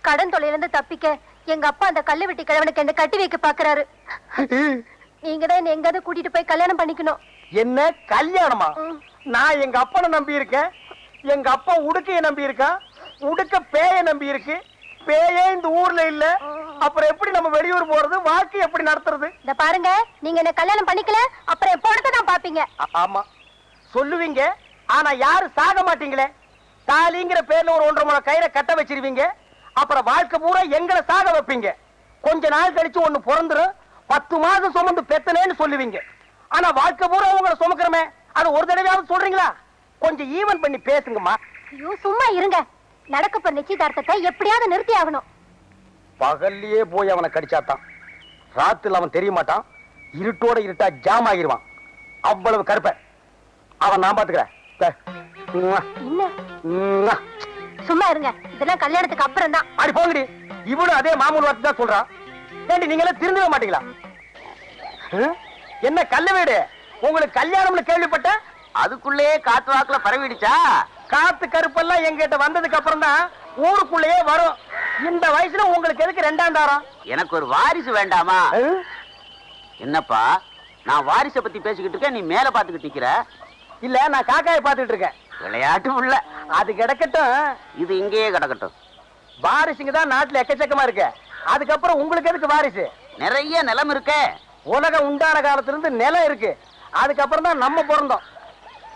கடன் தொலைல இருந்து தப்பிக்க எங்க அப்பா அந்த கல்லு வெட்டி கிழவனுக்கு என்ன கட்டி வைக்க பாக்குறாரு. நீங்க தான் என்ன எங்காவது கூட்டிட்டு போய் கல்யாணம் பண்ணிக்கணும். என்ன கல்யாணமா? நான் எங்க அப்பனை நம்பி இருக்கேன். எங்க அப்பா உடுக்கைய நம்பி இருக்கா. உடுக்க பேய நம்பி இருக்கு. பேயே இந்த ஊர்ல இல்ல. அப்புறம் எப்படி நம்ம வெளியூர் போறது? வாழ்க்கை எப்படி நடத்துறது? இந்த பாருங்க, நீங்க என்ன கல்யாணம் பண்ணிக்கல அப்புறம் எப்பொழுது தான் பாப்பீங்க. ஆமா சொல்லுவீங்க, ஆனா யாரும் சாக மாட்டீங்களே. தாலிங்கிற பேர்ல ஒரு 1.5 முழ கயிறை கட்ட வச்சிருவீங்க. அப்புறம் வாழ்க்கை பூரா எங்களை சாக வைப்பீங்க. கொஞ்ச நாள் கழிச்சு ஒண்ணு பிறந்துரும். 10 மாதம் சுமந்து பெத்தனேன்னு சொல்லுவீங்க. ஆனா வாழ்க்கை பூரா உங்களை சுமக்கிறமே, அது ஒரு தடவையாவது சொல்றீங்களா? கொஞ்சம் ஈவன் பண்ணி பேசுங்கம்மா. ஐயோ சும்மா இருங்க. நடக்கப்ப நிச்சயதார்த்தத்தை எப்படியாவது நிறுத்தி ஆகணும். பகல்லையே போய் அவனை கடிச்சாத்தான் ராத்துல அவன் தெரிய மாட்டான். இருட்டோட இருட்டா ஜாம் ஆகிருவான். அவ்வளவு கருப்ப அவன் நான் பாத்துக்கிறேன். சும்மா இருங்க. இதெல்லாம் கல்யாணத்துக்கு அப்புறம் தான். அடி போங்கடி. இவனும் அதே மாமூல் வார்த்தை தான் சொல்றான். ஏண்டி நீங்க எல்லாம் திருந்தவே மாட்டீங்களா? என்ன கல்ல வீடு? உங்களுக்கு கல்யாணம்னு கேள்விப்பட்ட அதுக்குள்ளேயே காத்து வாக்குல பரவிடுச்சா? காத்து கருப்பெல்லாம் எங்கிட்ட வந்ததுக்கு அப்புறம் தான் ஊருக்குள்ளேயே வரும். இந்த வயசுல உங்களுக்கு எதுக்கு 2ஆம் தாரம்? எனக்கு ஒரு வாரிசு வேண்டாமா? என்னப்பா நான் வாரிசை பத்தி பேசிக்கிட்டு இருக்கேன், நீ மேல பாத்துக்கிட்டு நிக்கிற. இல்ல நான் காக்காயை பாத்துக்கிட்டு இருக்கேன். விளையாட்டு உள்ள அது கிடக்கட்டும், இது இங்கேயே கிடக்கட்டும். வாரிசுங்க தான் நாட்டுல எக்கச்சக்கமா இருக்கு. அதுக்கப்புறம் உங்களுக்கு எதுக்கு வாரிசு? நிறைய நிலம் இருக்கே. உலகம் உண்டான காலத்துல இருந்து நிலம் இருக்கு. அதுக்கப்புறம் தான் நம்ம பிறந்தோம்.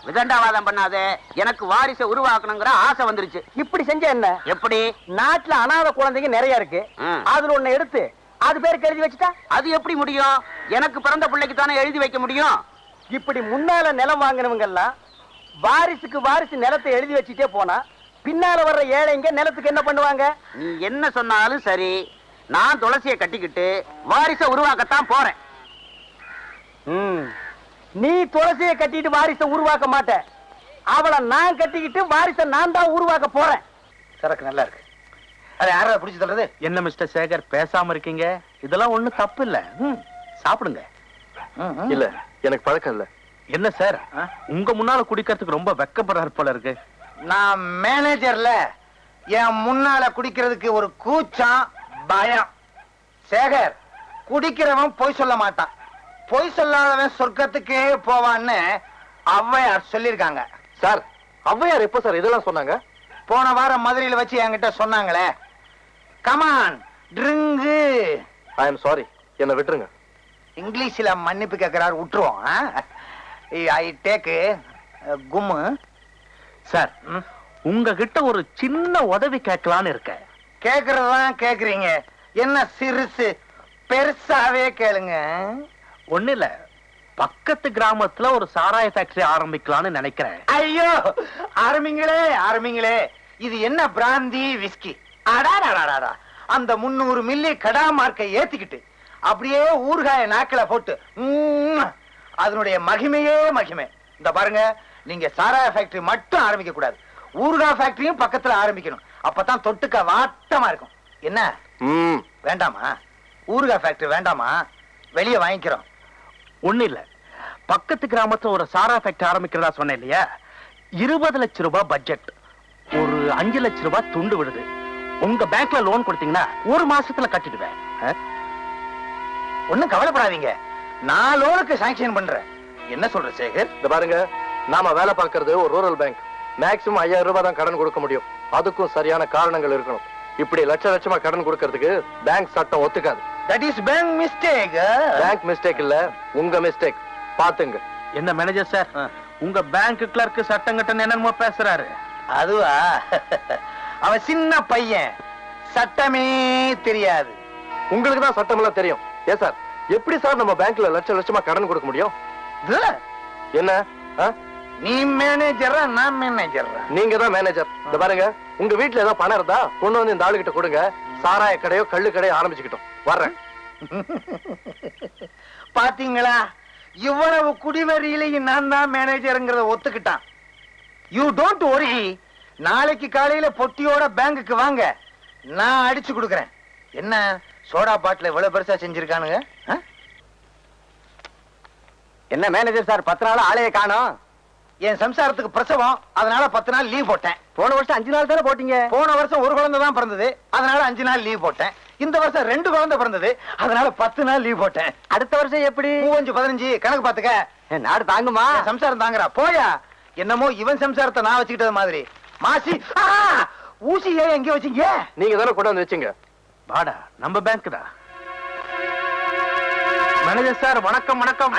விதண்டாவாதம் பண்ணாதே. எனக்கு வாரிசை உருவாக்கணுங்கிற ஆசை வந்துருச்சு. இப்படி செஞ்ச என்ன? எப்படி? நாட்டுல அனாதை குழந்தைங்க நிறைய இருக்கு. அதுல ஒண்ணு எடுத்து அது பேருக்கு எழுதி வச்சுட்டா அது எப்படி முடியும்? எனக்கு பிறந்த பிள்ளைக்கு தானே எழுதி வைக்க முடியும். இப்படி முன்னால நிலம் வாங்கினவங்க எல்லாம் வாரிசுக்கு வாரிசு நிலத்தை எழுதி வச்சுட்டே போனா பின்னால வர்ற ஏழைங்க நிலத்துக்கு என்ன பண்ணுவாங்க? நீ என்ன சொன்னாலும் சரி, நான் துளசியை கட்டிக்கிட்டு வாரிசை உருவாக்கத்தான் போறேன். நீ துளசியை கட்டிட்டு வாரிசை உருவாக்க மாட்ட. அவளை நான் கட்டிக்கிட்டு வாரிசை நான் தான் உருவாக்க போறேன். சரக்கு நல்லா இருக்கு. அதை யாராவது பிடிச்சு சொல்றது? என்ன மிஸ்டர் சேகர் பேசாம இருக்கீங்க? இதெல்லாம் ஒண்ணு தப்பு இல்ல. சாப்பிடுங்க. இல்ல எனக்கு பழக்கம் இல்ல. என்ன சார் உங்க முன்னால குடிக்கிறதுக்கு ரொம்ப வெக்கப்படுறாரு போல இருக்கு. நான் மேனேஜர்ல என் முன்னால குடிக்கிறதுக்கு ஒரு கூச்சம் பயம். சேகர் குடிக்கிறவன் பொய் சொல்ல மாட்டான். பொய் சொல்லாதவன் சொர்க்கத்துக்கே போவான்னு ஔவையார் சொல்லிருக்காங்க. சார் ஔவையார் எப்ப சார் இதெல்லாம் சொன்னாங்க? போன வாரம் மதுரையில் வச்சு என்கிட்ட சொன்னாங்களே. Come on drink. I am sorry, என்ன விட்டுருங்க. இங்கிலீஷ்ல மன்னிப்பு கேட்கிறாரு, விட்டுருவோம். I take கும்மு. சார் உங்ககிட்ட ஒரு சின்ன உதவி கேட்கலான்னு இருக்க. கேக்குறதுதான் கேக்குறீங்க. என்ன சிறுசு? பெருசாவே கேளுங்க. ஒண்ணு இல்ல, பக்கத்து கிராமத்துல ஒரு சாராய ஃபேக்டரி ஆரம்பிக்கலாம்னு நினைக்கிறேன். ஐயோ ஆரம்பிங்களே ஆரம்பிங்களே. இது என்ன பிராந்தி விஸ்கி? அடாடாடாடா. அந்த 300 மில்லி கடா மார்க்கை ஏத்திக்கிட்டு அப்படியே ஊறுகாய நாக்கில போட்டு அதனுடைய மகிமையே மகிமை. இந்த பாருங்க, நீங்க சாராய ஃபேக்டரி மட்டும் ஆரம்பிக்க கூடாது, ஊறுகா ஃபேக்டரியும் பக்கத்துல ஆரம்பிக்கணும். அப்பதான் தொட்டுக்க வாட்டமா இருக்கும். என்ன வேண்டாமா? ஊறுகா ஃபேக்டரி வேண்டாமா? வெளியே வாங்கிக்கிறோம். ஒண்ணு இல்ல, பக்கத்து கிராமத்துல ஒரு சாரா ஃபேக்டரி ஆரம்பிக்கிறதா சொன்னேன் இல்லையா? 20 லட்சம் ரூபாய் பட்ஜெட், ஒரு 5 லட்சம் ரூபாய் துண்டு விடுது. உங்க பேங்க்ல லோன் கொடுத்தீங்கன்னா 1 மாசத்துல கட்டிடுவேன். ஒண்ணும் கவலைப்படாதீங்க, நான் லோனுக்கு சாங்ஷன் பண்றேன். என்ன சொல்ற சேகர்? இந்த பாருங்க, நாம வேலை பார்க்கறது ஒரு ரூரல் பேங்க். மேக்ஸிமம் 5000 ரூபாய் தான் கடன் கொடுக்க முடியும். அதுக்கும் சரியான காரணங்கள் இருக்கணும். இப்படி லட்சமா கடன் கொடுக்கறதுக்கு பேங்க் சட்டம் ஒத்துக்காது. That is bank mistake. Bank mistake இல்ல, உங்க மிஸ்டேக். பாத்துங்க. என்ன மேனேஜர் சார், உங்க பேங்க் கிளர்க் சட்டம் கட்ட என்னமோ பேசுறாரு. அதுவா? அவன் சின்ன பையன், சட்டமே தெரியாது. உங்களுக்கு தான் சட்டம் எல்லாம் தெரியும். ஏன் சார், எப்படி சார் நம்ம பேங்க்ல லட்சமா கடன் கொடுக்க முடியும்? என்ன நீ மேனேஜரா நான் மேனேஜரா? நீங்க தான் மேனேஜர். இந்த பாருங்க, உங்க வீட்டுல ஏதாவது பணம் இருந்தா கொண்டு வந்து இந்த ஆளுகிட்ட கொடுங்க. சாராய கடையோ கள்ளு கடையோ ஆரம்பிச்சுக்கிட்டோம். வர்றேன். பாத்தீங்களா, இவ்வளவு குடிவரியிலையும் நான் தான் மேனேஜருங்கிறத ஒத்துக்கிட்டான். You don't worry. நாளைக்கு காலையில பொட்டியோட பேங்குக்கு வாங்க, நான் அடிச்சு கொடுக்கறேன். என்ன சோடா பாட்டில் இவ்வளவு பெருசா செஞ்சிருக்கானுங்க? என்ன மேனேஜர் சார், 10 நாள் ஆளைய காணோம். என் சம்சாரத்துக்கு பிரசவம், அதனால 10 நாள் லீவ் போட்டேன். போன வருஷம் 5 நாள் தானே போட்டீங்க. போன வருஷம் ஒரு குழந்தை தான் பிறந்தது, அதனால 5 நாள் லீவ் போட்டேன். இந்த வருஷம் 2 குழந்தை பிறந்தது, அதனால 10 நாள் லீவ் போட்டேன். அடுத்த வருஷம் எப்படி? 15 கணக்கு பாத்துக்க. நாடு தாங்குமா? என் சம்சாரம் தாங்குறா. போயா, என்னமோ இவன் சம்சாரத்தை நான் வச்சுக்கிட்டது மாதிரி. மாசி ஊசி ஏன் எங்க வச்சீங்க? நீங்க தானே கொண்டு வந்து வச்சீங்க. வாடா, நம்ம பேங்க் தான். மேனேஜர் சார் வணக்கம். வணக்கம்.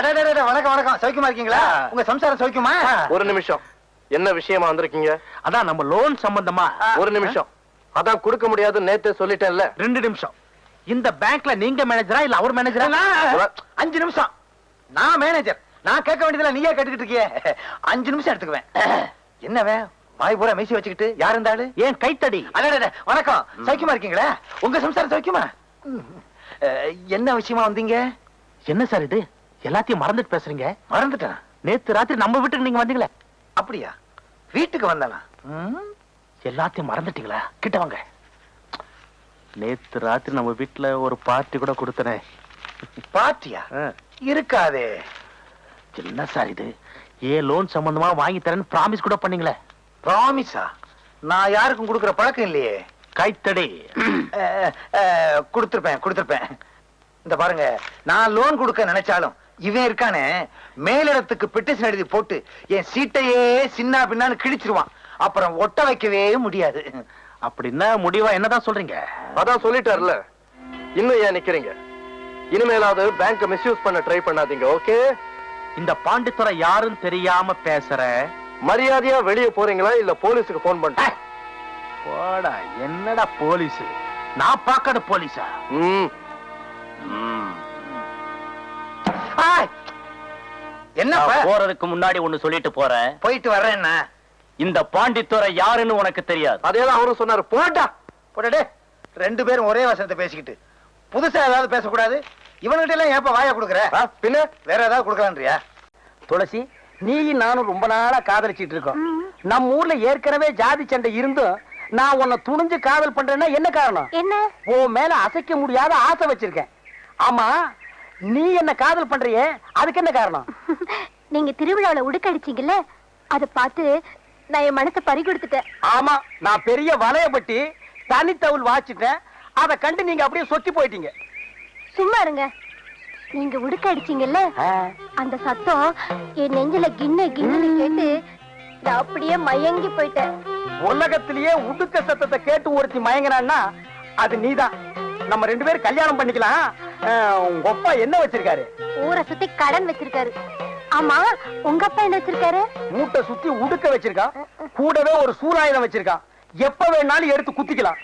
வணக்கம். சௌக்கியமா இருக்கீங்களா? உங்க சம்சாரம் சௌக்கியமா? ஒரு நிமிஷம், என்ன விஷயமா வந்திருக்கீங்க? அதான் நம்ம லோன் சம்பந்தமா. ஒரு நிமிஷம், அதான் கொடுக்க முடியாது நேத்தே சொல்லிட்டேன்ல. 2 நிமிஷம். இந்த பேங்க்ல நீங்க மேனேஜரா இல்ல அவர் மேனேஜரா? 5 நிமிஷம். நான் மேனேஜர், நான் கேட்க வேண்டியதுல நீயே கேட்டுக்கிட்டு இருக்கியே. 5 நிமிஷம் எடுத்துக்குவேன். என்னவே வாய் பூரா மீசி வச்சுக்கிட்டு யார் இருந்தாலும் ஏன் கைத்தடி? வணக்கம். சௌக்கியமா இருக்கீங்களா? உங்க சம்சாரம் சௌக்கியமா? என்ன விஷயமா வந்தீங்க? என்ன சார் இது, எல்லாத்தையும் மறந்துட்டு பேசுறீங்க? மறந்துட்டேன். நேத்து ராத்திரி நம்ம வீட்டுக்கு நீங்க வந்தீங்களே. அப்படியா? வீட்டுக்கு வந்தானா? எல்லாத்தையும் மறந்துட்டீங்களா? கிட்ட வாங்க. நேத்து ராத்திரி நம்ம வீட்டுல ஒரு பார்ட்டி கூட கொடுத்தனே. பாட்டியா? இருக்காதே. என்ன சார் இது, ஏன் லோன் சம்பந்தமா வாங்கி தரேன்னு பிராமிஸ் கூட பண்ணீங்களே. ப்ராமிஸா? நான் யாருக்கும் கொடுக்கிற பழக்கம் இல்லையே. கைத்தடி. கொடுத்திருப்பேன். இந்த பாருங்க, நான் லோன் கொடுக்க நினைச்சாலும் இவன் இருக்கானே, மேலிடத்துக்கு பெட்டிஷன் எழுதி போட்டு என் சீட்டையே சின்ன பின்னான்னு கிழிச்சிருவான். அப்புறம் ஒட்ட வைக்கவே முடியாது. அப்படின்னா முடிவா என்னதான் சொல்றீங்க? அதான் சொல்லிட்டார்ல, இன்னும் ஏன் நிக்கிறீங்க? இனிமேலாவது பேங்க் மிஸ்யூஸ் பண்ண ட்ரை பண்ணாதீங்க. ஓகே? இந்த பாண்டித்துறை யாரும் தெரியாம பேசுற. மரியாதையா வெளியே போறீங்களா இல்ல போலீஸுக்கு போன் பண்ணிட்டேன்? போடா, என்னடா போலீஸ்? நான் பாக்காத போலீஸா? என்ன போறதுக்கு முன்னாடி ஒண்ணு சொல்லிட்டு போறேன். போயிட்டு வர்றேன். இந்த பாண்டித்துறை யாருன்னு உனக்கு தெரியாது. அதேதான் அவரும் சொன்னாரு. போட்டா போடே. 2 பேரும் ஒரே வசனத்தை பேசிக்கிட்டு புதுசா ஏதாவது பேசக்கூடாது. இவன்கிட்ட எல்லாம் ஏப்ப வாயா கொடுக்குற? பின்ன வேற ஏதாவது கொடுக்கலான்றியா? துளசி, நீயும் நானும் ரொம்ப நாளா காதலிச்சிட்டு இருக்கோம். நம்ம ஊர்ல ஏற்கனவே ஜாதி சண்டை இருந்தும் நான் உன்னை துணிஞ்சு காதல் பண்றேன்னா என்ன காரணம்? என்ன? உன் மேல அசைக்க முடியாத ஆசை வச்சிருக்கேன். ஆமா, நீ என்ன காதல் பண்றியே, அதுக்கு என்ன காரணம்? நீங்க திருவிழாவில உடுக்கடிச்சீங்கல்ல, அதை பார்த்து நான் என் மனசை பறி கொடுத்துட்டேன். ஆமா, நான் பெரிய வலையப்பட்டி தனித்தவுள் வாச்சிட்டேன். அதை கண்டு நீங்க அப்படியே சொக்கி போயிட்டீங்க. சும்மா இருங்க. நீங்க உடுக்க அடிச்சீங்கல்ல, அந்த சத்தம் என் நெஞ்சில கிண்ண கிண்ணு கேட்டு நான் அப்படியே மயங்கி போயிட்டேன். உலகத்திலேயே உடுக்க சத்தத்தை கேட்டு ஒருத்தி மயங்கினான்னா அது நீதான். நம்ம 2 பேரும் கல்யாணம் பண்ணிக்கலாம். உங்க அப்பா என்ன வச்சிருக்காரு? ஊரை சுத்தி கடன் வச்சிருக்காரு. ஆமா, உங்க அப்பா என்ன வச்சிருக்காரு? மூட்டை சுத்தி உடுக்க வச்சிருக்கான். கூடவே ஒரு சூறாயுதம் வச்சிருக்கான். எப்ப வேணாலும் எடுத்து குத்திக்கலாம்.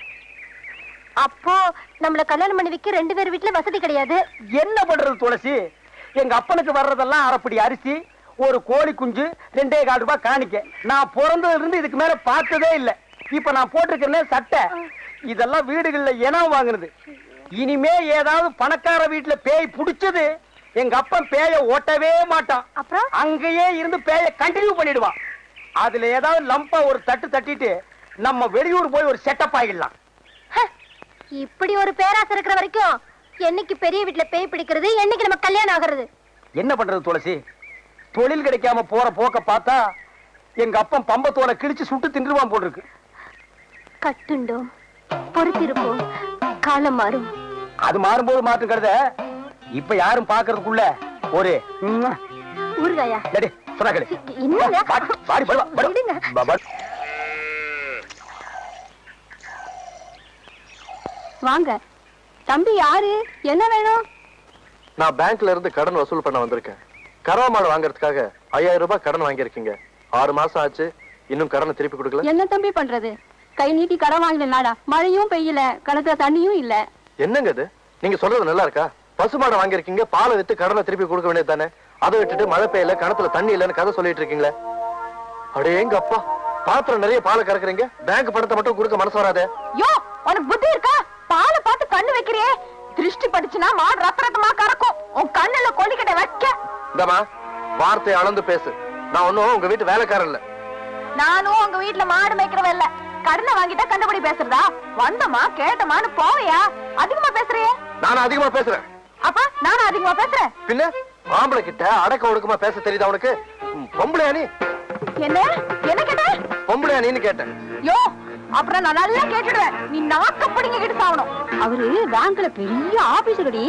அப்போ நம்மள கல்யாணம் பண்ணி வைக்க 2 பேர் வீட்டுல வசதி கிடையாது. என்ன பண்றது துளசி? எங்க அப்பனுக்கு வர்றதெல்லாம் அரைப்படி அரிசி, ஒரு கோழி குஞ்சு, 2.25 ரூபாய் காணிக்க. நான் பிறந்ததுல இருந்து இதுக்கு மேல பார்த்ததே இல்ல. இப்ப நான் போட்டிருக்கிறேன் சட்டை, இதெல்லாம் வீடுகள்ல இனம் வாங்குனது. இனிமே ஏதாவது பணக்கார வீட்டுல பேய் புடிச்சது, எங்க அப்பன் பேய ஓட்டவே மாட்டான். அப்புறம் அங்கேயே இருந்து பேய கண்டினியூ பண்ணிடுவான். அதுல ஏதாவது லம்பா ஒரு தட்டு தட்டிட்டு நம்ம வெளியூர் போய் ஒரு செட்டப் ஆகிடலாம். இப்படி ஒரு பேராசை இருக்கிற வரைக்கும் என்னைக்கு பெரிய வீட்டுல பேய் பிடிக்கிறது, என்னைக்கு நம்ம கல்யாணம் ஆகிறது? என்ன பண்றது துளசி? தொழில் கிடைக்காம போற போக்க பார்த்தா எங்க அப்பன் பம்பத்தோட கிழிச்சு சுட்டு தின்றுவான் போல் இருக்கு. கட்டுண்டோம், பொறுத்திருப்போம், காலம் மாறும். அது மாறும்போது மாற்றம் கருத இப்ப யாரும் பாக்குறதுக்குள்ள ஒரு ஊர்காயா சொன்னா கேளு. என்னங்க? வாங்க தம்பி. யாரு? என்ன வேணும்? நான் பேங்க்ல இருந்து கடன் வசூல் பண்ண வந்திருக்கேன். கறவை மாடு வாங்குறதுக்காக 5000 ரூபாய் கடன் வாங்கியிருக்கீங்க. 6 மாசம் ஆச்சு, இன்னும் கடனை திருப்பி கொடுக்கல. என்ன தம்பி பண்றது? கை நீட்டி கடன் வாங்கலனாடா, மழையும் பெய்யல, கணக்குல தண்ணியும் இல்ல. என்னங்க இது? நீங்க சொல்றது நல்லா இருக்கா? பசுமாடை வாங்கியிருக்கீங்க, பாலை வித்து கடனை திருப்பி கொடுக்க வேண்டியது தானே? அதை விட்டுட்டு மழை பெய்யல, கணத்துல தண்ணி இல்லன்னு கதை சொல்லிட்டு இருக்கீங்களே. அடே எங்க அப்பா, பாத்திரம் நிறைய பாலை கறக்குறீங்க, பேங்க் பணத்தை மட்டும் கொடுக்க மனசு வராதே. யோ, உனக்கு புத்தி இருக்கா? பாலை பார்த்து கண்ணு வைக்கிறியே, திருஷ்டி படிச்சுனா மாடு ரத்த ரத்தமா கறக்கும். உன் கண்ணுல கொல்லிக்கிட்ட வைக்க. இந்தமா வார்த்தை அளந்து பேசு. நான் ஒன்னும் உங்க வீட்டு வேலைக்காரன் இல்ல. நானும் உங்க வீட்டுல மாடு மேய்க்கிறவ இல்ல. கடனை வாங்கிட்டா கண்டபடி பேசுறதா? வந்தமா கேட்டமான்னு போவையா? அதிகமா பேசுறியே. நானும் அதிகமா பேசுறேன். அப்ப நானும் அதிகமா பேசுறேன். பின்ன ஆம்பளை கிட்ட அடக்க ஒடுக்கமா பேச தெரியுதா உனக்கு? பொம்பளையா நீ? என்ன என்ன கேட்ட? பொம்பளையா நீன்னு கேட்டேன். யோ, அப்புறம் நான் நல்லா கேட்டுடுவேன். நீ நாக்க பிடிங்க கிட்டு சாவணும். அவரு பேங்க்ல பெரிய ஆபீசர்டி.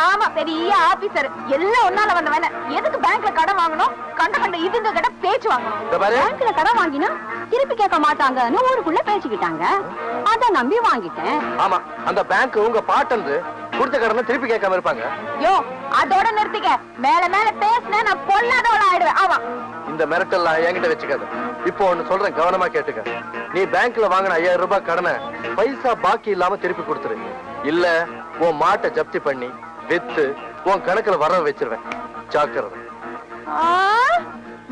ஆமா, பெரிய ஆபீசர். எல்லாம் ஒன்னால வந்தவன. எதுக்கு பேங்க்ல கடன் வாங்கணும்? கண்ட இதுங்க கிட்ட பேச்சு வாங்கணும். பேங்க்ல கடன் வாங்கினா திருப்பி கேட்க மாட்டாங்கன்னு ஊருக்குள்ள பேசிக்கிட்டாங்க. அத நம்பி வாங்கிட்டேன். ஆமா, அந்த பேங்க் உங்க பாட்டந்து கொடுத்த கடனை திருப்பி கேட்காம இருப்பாங்க. யோ, அதோட நிறுத்திக்க. மேல மேல பேசினா நான் பொல்லாதவள ஆயிடுவேன். ஆமா, இந்த மிரட்டல்லாம் என்கிட்ட வச்சுக்காத. இப்போ ஒண்ணு சொல்றேன், கவனமா கேட்டுக்க. நீ பேங்க்ல வாங்கின 5000 ரூபாய் கடனை பைசா பாக்கி இல்லாம திருப்பி கொடுத்துரு. இல்ல உன் மாட்டை ஜப்தி பண்ணி வித்து உன் கணக்குல வர வச்சிருவேன். ஜாக்கிரதை.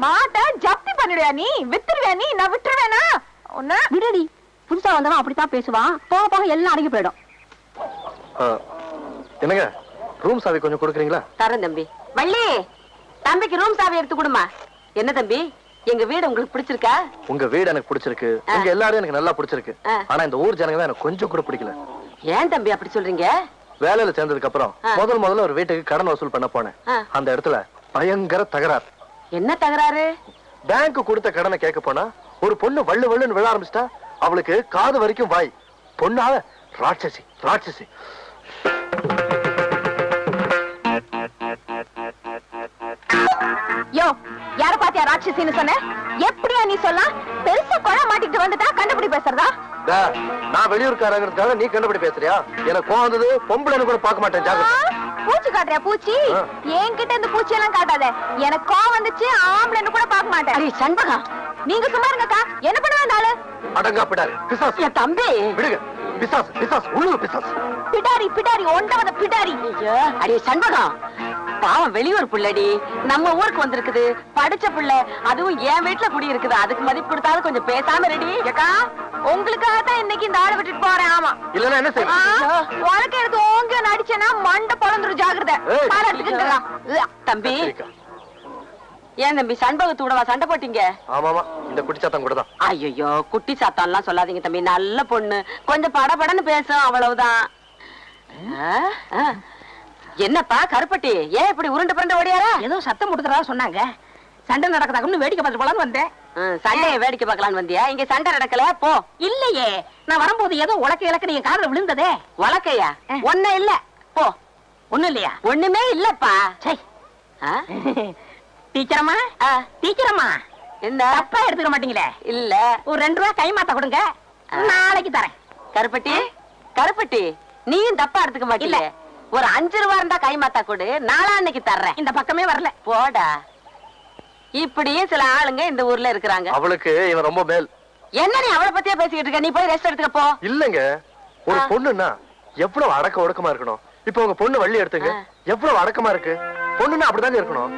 மாட்டை ஜப்தி பண்ணிடுவியா நீ? வித்துருவியா நீ? நான் விட்டுருவேனா? உன்ன விடுடி. புதுசா வந்தவன் அப்படித்தான் பேசுவான். போக போக எல்லாம் அடங்கி போயிடும். என்னங்க, ரூம் சாவி கொஞ்சம் கொடுக்குறீங்களா? தரேன் தம்பி. வள்ளி, தம்பிக்கு ரூம் சாவி எடுத்து கொடுமா. என்ன தம்பி, எங்க வீடு உங்களுக்கு பிடிச்சிருக்கா? உங்க வீடு எனக்கு பிடிச்சிருக்கு. உங்க எல்லாரும் எனக்கு நல்லா பிடிச்சிருக்கு. ஆனா இந்த ஊர் ஜனங்க தான் எனக்கு கொஞ்சம் கூட பிடிக்கல. ஏன் தம்பி அப்படி சொல்றீங்க? வேலையில சேர்ந்ததுக்கு அப்புறம் முதல்ல ஒரு வீட்டுக்கு கடன் வசூல் பண்ண போனேன். அந்த இடத்துல பயங்கர தகராறு. என்ன தகராறு? பேங்க் கொடுத்த கடனை கேட்க போனா ஒரு பொண்ணு வள்ளு வள்ளுன்னு விழ ஆரம்பிச்சிட்டா. அவளுக்கு காது வரைக்கும் வாய். பொண்ணால ராட்சசி ராட்சசி. யோ, யார பாத்தியா ராட்சசின்னு சொன்ன? எப்படியா நீ சொல்ல? பெருசா கொலை மாட்டிட்டு வந்துட்டா கண்டுபிடி பேசுறதா? நான் வெளியூர்காரங்கிறதுக்காக நீ கண்டுபிடி பேசுறியா? எனக்கு கோவம் வந்தது. பொம்பளைன்னு கூட பார்க்க மாட்டேன். ஜாக்கிரதை. பூச்சி காட்டுறியா? பூச்சி என்கிட்ட இந்த பூச்சி எல்லாம் காட்டாத. எனக்கு கோவம் வந்துச்சு. ஆம்பளைன்னு கூட பார்க்க மாட்டேன். அடி சண்பகா, நீங்க சும்மா இருங்கக்கா. என்ன பண்ணுவா இந்த ஆளு? அடங்கா பிடாரி பிசாசு. என் தம்பி விடுங்க. பிசாசு பிசாசு உள்ளூர் பிசாசு. பிடாரி பிடாரி ஒண்டவத பிடாரி. அடி சண்பகம், பாவம் வெளியூர் புள்ளடி. நம்ம ஊருக்கு வந்திருக்குது. படிச்ச புள்ள. அதுவும் என் வீட்டுல குடி இருக்குது. அதுக்கு மதிப்பு கொடுத்தாலும் கொஞ்சம் பேசாம ரெடி. ஏக்கா, உங்களுக்காக தான் இன்னைக்கு இந்த ஆளை விட்டுட்டு போறேன். ஆமா, இல்லன்னா என்ன செய்ய? உனக்கு எடுத்து ஓங்க நடிச்சேன்னா மண்டை பொழந்துரும். ஜாகிரதை. தம்பி, ஏன் தம்பி சண்பகத்தோடவா சண்டை போட்டீங்க? ஆமாமா, இந்த குட்டிச்சாத்தம் கூட தான். ஐயோ, குட்டி சாத்தான் எல்லாம் சொல்லாதீங்க தம்பி. நல்ல பொண்ணு. கொஞ்சம் படபடன்னு பேசும், அவ்வளவுதான். என்னப்பா கருப்பட்டி, ஏன் இப்படி உருண்டு புரண்டு ஓடியாரா? ஏதோ சத்தம் முடுக்கிறதா சொன்னாங்க. சண்டை நடக்கதாக்குன்னு வேடிக்கை பார்த்துட்டு போலான்னு வந்தேன். சண்டையை வேடிக்கை பார்க்கலான்னு வந்தியா? இங்க சண்டை நடக்கல போ. இல்லையே, நான் வரும்போது ஏதோ உலக்க இலக்க நீங்க காதுல விழுந்ததே. உலக்கையா? ஒண்ணு இல்ல போ. ஒண்ணு இல்லையா? ஒண்ணுமே இல்லப்பா. டீச்சரம்மா, டீச்சரம்மா, என்ன தப்பா எடுத்துக்க மாட்டீங்களே? இல்ல, ஒரு 2 ரூபாய் கை மாத்த கொடுங்க, நாளைக்கு தரேன். கருப்பட்டி, கருப்பட்டி, நீயும் தப்பா எடுத்துக்க மாட்டீங்க. ஒரு 5 ரூபா இருந்தா கை மாத்தா கொடு, நாளான்னைக்கு தர்றேன். இந்த பக்கமே வரல. போடா. இப்படியே சில ஆளுங்க இந்த ஊர்ல இருக்கிறாங்க. அவளுக்கு இவன் ரொம்ப மேல். என்ன நீ அவளை பத்தியே பேசிக்கிட்டு இருக்க? நீ போய் ரெஸ்ட் எடுத்துக்க போ. இல்லங்க, ஒரு பொண்ணுன்னா எவ்வளவு அடக்க ஒடுக்கமா இருக்கணும். இப்ப உங்க பொண்ணு வள்ளி எடுத்துங்க, எவ்வளவு அடக்கமா இருக்கு. பொண்ணுன்னா அப்படிதாங்க இருக்கணும்.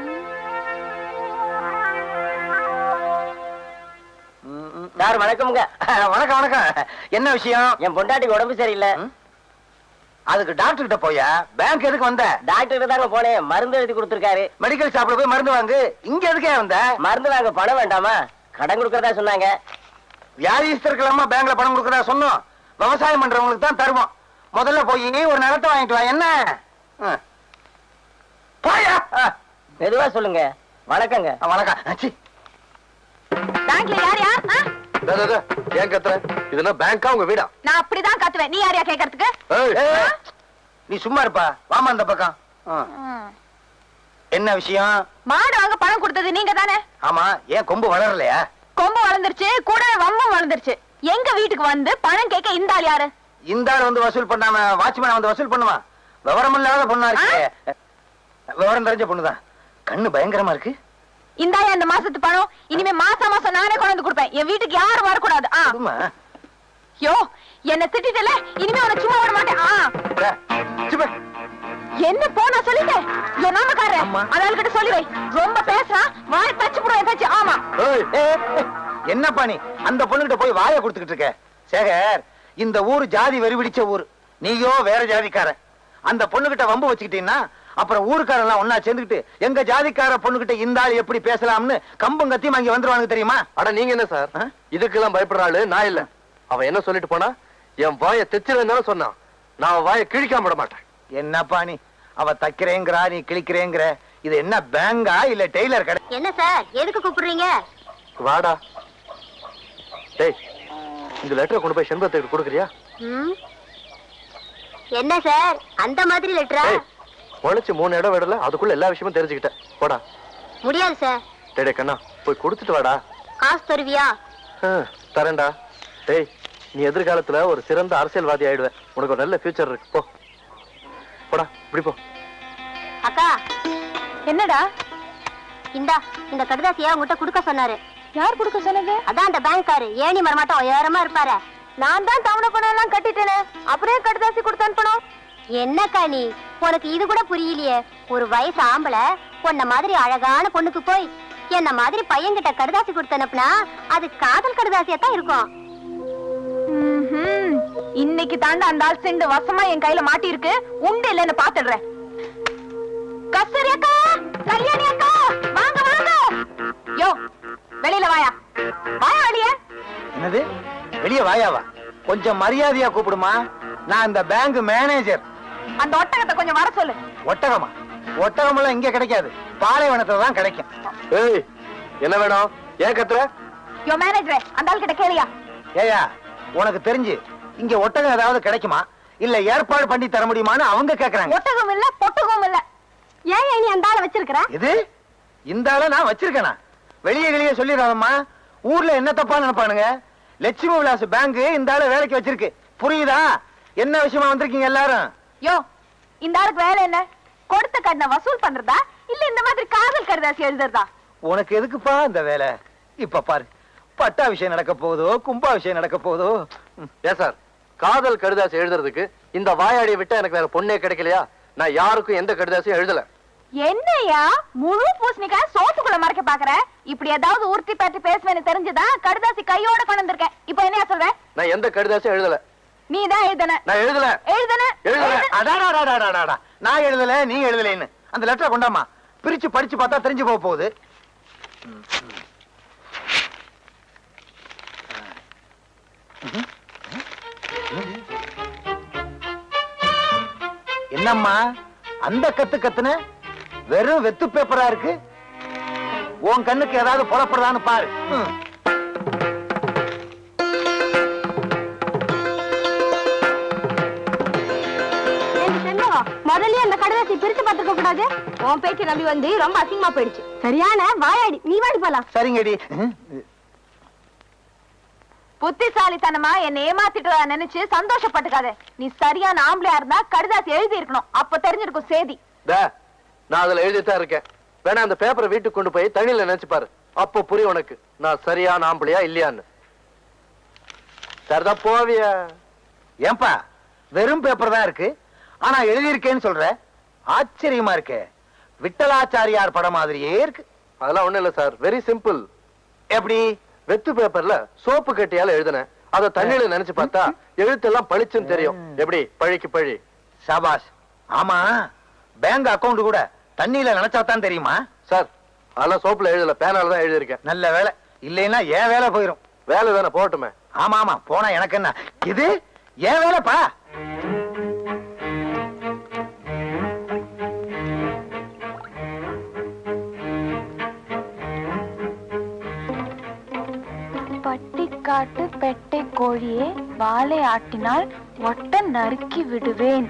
சார் வணக்கம்ங்க. வணக்கம் வணக்கம். என்ன விஷயம்? என் பொண்டாட்டிக்கு உடம்பு சரியில்லை. அதுக்கு டாக்டர் கிட்ட போயா? பேங்க் எதுக்கு வந்த? டாக்டர் கிட்ட தாங்க போனேன். மருந்து எழுதி கொடுத்திருக்காரு. மெடிக்கல் ஷாப்ல போய் மருந்து வாங்கு. இங்க எதுக்கே வந்த? மருந்து வாங்க பணம் வேண்டாமா? கடன் கொடுக்கறதா சொன்னாங்க. வியாதிஸ்தருக்கெல்லாமா பேங்க்ல பணம் கொடுக்கறதா சொன்னோம்? விவசாயம் பண்றவங்களுக்கு தான் தருவோம். முதல்ல போய் ஒரு நிலத்தை வாங்கிட்டு வா. என்ன போயா? மெதுவா சொல்லுங்க. வணக்கங்க. வணக்கம். பேங்க்ல யார் யார்? ஏன் கத்துற? இதுனா பேங்கா உங்க வீடா? நான் அப்படிதான் கத்துவேன். நீ யாரையா கேட்கறதுக்கு? நீ சும்மா இருப்பா. வாமா அந்த பக்கம். என்ன விஷயம்? மாடு வாங்க பணம் கொடுத்தது நீங்க தானே? ஆமா. ஏன் கொம்பு வளரலையா? கொம்பு வளர்ந்துருச்சு, கூட வம்பும் வளர்ந்துருச்சு. எங்க வீட்டுக்கு வந்து பணம் கேட்க இந்த ஆள் யாரு? இந்த ஆள் வந்து வசூல் பண்ணாம வாட்ச்மேன் வந்து வசூல் பண்ணுவான். விவரம் இல்லாத பொண்ணா இருக்கு. விவரம் தெரிஞ்ச பொண்ணுதான். கண்ணு பயங்கரமா இருக்கு. இந்த இந்த மாசத்து பணம் இனிமே மாசம் மாசம் நானே கொண்டு வந்து கொடுப்பேன். என் வீட்டுக்கு யாரும் வரக்கூடாது. யோ, என்ன திட்டல. இனிமே உன சும்மா விட மாட்டேன். என்ன போனா சொல்லிட்டேன். நமக்காரன் அதால் கிட்ட சொல்லி வை. ரொம்ப பேசுறா, வாய் தச்சு போடுவேன். தச்சு. ஆமா. என்னப்பா நீ அந்த பொண்ணுகிட்ட போய் வாயை கொடுத்துக்கிட்டு இருக்க? சேகர், இந்த ஊரு ஜாதி வெறி பிடிச்ச ஊரு. நீயோ வேற ஜாதிக்காரன். அந்த பொண்ணுகிட்ட வம்பு வச்சுக்கிட்டீங்கன்னா அப்புறம் ஊருக்காரெல்லாம் ஒன்னா சேர்ந்துக்கிட்டு எங்க ஜாதிக்கார பொண்ணுகிட்ட இந்த ஆள் எப்படி பேசலாம்னு கம்பம் கத்தியும் அங்க வந்துருவாங்க தெரியுமா? அட நீங்க என்ன சார், இதுக்கெல்லாம் பயப்படுற ஆளு நான் இல்ல. அவன் என்ன சொல்லிட்டு போனா, என் வாயை தைச்சிருந்தாலும் சொன்னான். நான் வாயை கிழிக்காம விட மாட்டேன். என்னப்பா நீ? அவ தைக்கிறேங்கிறா, நீ கிழிக்கிறேங்கிற. இது என்ன பேங்கா இல்ல டெய்லர் கடை? என்ன சார், எதுக்கு கூப்பிடுறீங்க? வாடா. டேய், இந்த லெட்டரை கொண்டு போய் செண்பகத்துக்கு கொடுக்குறியா? என்ன சார் அந்த மாதிரி லெட்டரா? உழைச்சு 3 இடம் விடல, அதுக்குள்ள எல்லா விஷயமும் தெரிஞ்சுக்கிட்டேன். போடா. முடியாது சார். டேய் கண்ணா, போய் கொடுத்துட்டு வாடா. காசு தருவியா? தரேன்டா. டேய், நீ எதிர்காலத்துல ஒரு சிறந்த அரசியல்வாதி ஆயிடுவேன். உனக்கு ஒரு நல்ல ஃபியூச்சர் இருக்கு. போ போடா, இப்படி போ. அக்கா. என்னடா? இந்த கடிதாசியா உங்ககிட்ட கொடுக்க சொன்னாரு. யார் கொடுக்க சொன்னது? அதான் அந்த பேங்க்காரு. ஏணி மரமாட்டம் உயரமா இருப்பாரு. நான் தான் தவணை பணம் எல்லாம் கட்டிட்டேனே, அப்புறம் கடிதாசி கொடுத்து அனுப்பணும். என்னக்கா நீ, உனக்கு இது கூட புரியலையே? ஒரு வயசு ஆம்பளை பொண்ண மாதிரி அழகான பொண்ணுக்கு போய் என்ன மாதிரி பையன்கிட்ட கடிதாசி கொடுத்து அனுப்புனா அது காதல் கடிதாசியா தான் இருக்கும். இன்னைக்கு தாண்டா அந்த ஆள் செண்டு வசமா என் கையில மாட்டி இருக்கு. உண்டு இல்லன்னு பாத்துடுறேன். கஸ்தூரி அக்கா, கல்யாணி அக்கா, வாங்க வாங்க. யோ, வெளியில வாயா. வாயா வெளியே. என்னது வெளியே வாயாவா? கொஞ்சம் மரியாதையா கூப்பிடுமா. நான் இந்த பேங்க் மேனேஜர். அந்த ஒட்டகத்தை கொஞ்சம் வர சொல்லு. ஒட்டகமா? ஒட்டகம் எல்லாம் இங்க கிடைக்காது, பாலைவனத்துல தான் கிடைக்கும். ஏய், என்ன வேணும்? ஏன் கத்துற? யோ மேனேஜரே, அந்த ஆள் கிட்ட கேளியா. ஏயா, உனக்கு தெரிஞ்சு இங்க ஒட்டகம் ஏதாவது கிடைக்குமா, இல்ல ஏற்பாடு பண்ணி தர முடியுமான்னு அவங்க கேக்குறாங்க. ஒட்டகம் இல்ல, பொட்டகம் இல்ல. ஏன் நீ அந்த ஆளை வச்சிருக்கிற? இது இந்த ஆளை நான் வச்சிருக்கேனா? வெளியே சொல்லிடாதம்மா. ஊர்ல என்ன தப்பா நினைப்பானுங்க. லட்சுமி விலாஸ் பேங்க் இந்த ஆளை வேலைக்கு வச்சிருக்கு, புரியுதா? என்ன விஷயமா வந்திருக்கீங்க எல்லாரும்? யோ, இந்த ஆளுக்கு வேலை என்ன? கொடுத்த கடனை வசூல் பண்றதா இல்ல இந்த மாதிரி காதல் கடிதாசி எழுதுறதா? உனக்கு எதுக்குப்பா இந்த வேலை? இப்ப பாரு, பட்டா விஷயம் நடக்க போதோ, கும்பா விஷயம் நடக்க போதோ. ஏன் சார், காதல் கடிதாசி எழுதுறதுக்கு இந்த வாயாடியை விட்டா எனக்கு வேற பொண்ணே கிடைக்கலையா? நான் யாருக்கும் எந்த கடிதாசியும் எழுதல. என்னையா முழு பூசணிக்காய் சோத்துக்குள்ள மறைக்க பாக்குற? இப்படி ஏதாவது உருட்டி பற்றி பேசுவேன்னு தெரிஞ்சுதான் கடிதாசி கையோட கொண்டு வந்திருக்கேன். இப்ப என்ன சொல்ற? நான் எந்த கடிதாசியும் எழுதல. நீ தான் எழுதன. நான் எழுதல. எழுதல. நான் எழுதல, நீ எழுதலைன்னு அந்த லெட்டரை கொண்டாமா. பிரிச்சு படிச்சு பார்த்தா தெரிஞ்சு போக போகுது. என்னம்மா அந்த கத்துன? வெறும் வெத்து பேப்பரா இருக்கு. உன் கண்ணுக்கு ஏதாவது புலப்படுதான்னு பாரு. முதல்ல அந்த கடிதாசி பிரிச்சு பார்த்துக்க கூடாது. உன் பேச்சு நம்பி வந்து ரொம்ப அசிங்கமா போயிடுச்சு. சரியான வாயாடி. நீ வாடி போலாம். சரிங்கடி. புத்திசாலித்தனமா என்ன ஏமாத்திட்டு நினைச்சு சந்தோஷப்பட்டுக்காத. நீ சரியான ஆம்பளையா இருந்தா கடிதாசி எழுதி இருக்கணும். அப்ப தெரிஞ்சிருக்கும் சேதி. நான் அதுல எழுதித்தான் இருக்கேன். வேணா அந்த பேப்பரை வீட்டுக்கு கொண்டு போய் தண்ணியில நினைச்சு பாரு. அப்போ புரியும் உனக்கு நான் சரியான ஆம்பளையா இல்லையான்னு. சரிதான் போவியா? ஏன்பா வெறும் பேப்பர் தான் இருக்கு, ஆனா எழுதியிருக்கேன்னு சொல்ற? ஆச்சரியமா இருக்கு. விட்டலாச்சாரியார் படம் மாதிரியே இருக்கு. அதெல்லாம் ஒண்ணும் இல்ல சார், வெரி சிம்பிள். எப்படி? வெத்து பேப்பர்ல சோப்பு கட்டியால எழுதுனேன். அத தண்ணியில நினைச்சு பார்த்தா எழுத்தெல்லாம் பளிச்சுன்னு தெரியும். எப்படி? பழிக்கு பழி. சாபாஷ். ஆமா, பேங்க் அக்கவுண்ட் கூட தண்ணியில நினைச்சாதான் தெரியுமா? சார், அதெல்லாம் சோப்புல எழுதல, பேனால தான் எழுதியிருக்கேன். நல்ல வேலை. இல்லைன்னா ஏன் வேலை போயிரும். வேலை தானே, போட்டுமே. ஆமா ஆமா, போனா எனக்கு என்ன? இது ஏன் வேலைப்பா? பட்டிக்காட்டு பெட்டை கோழியே வாளை ஆட்டினால் ஒட்ட நறுக்கி விடுவேன்.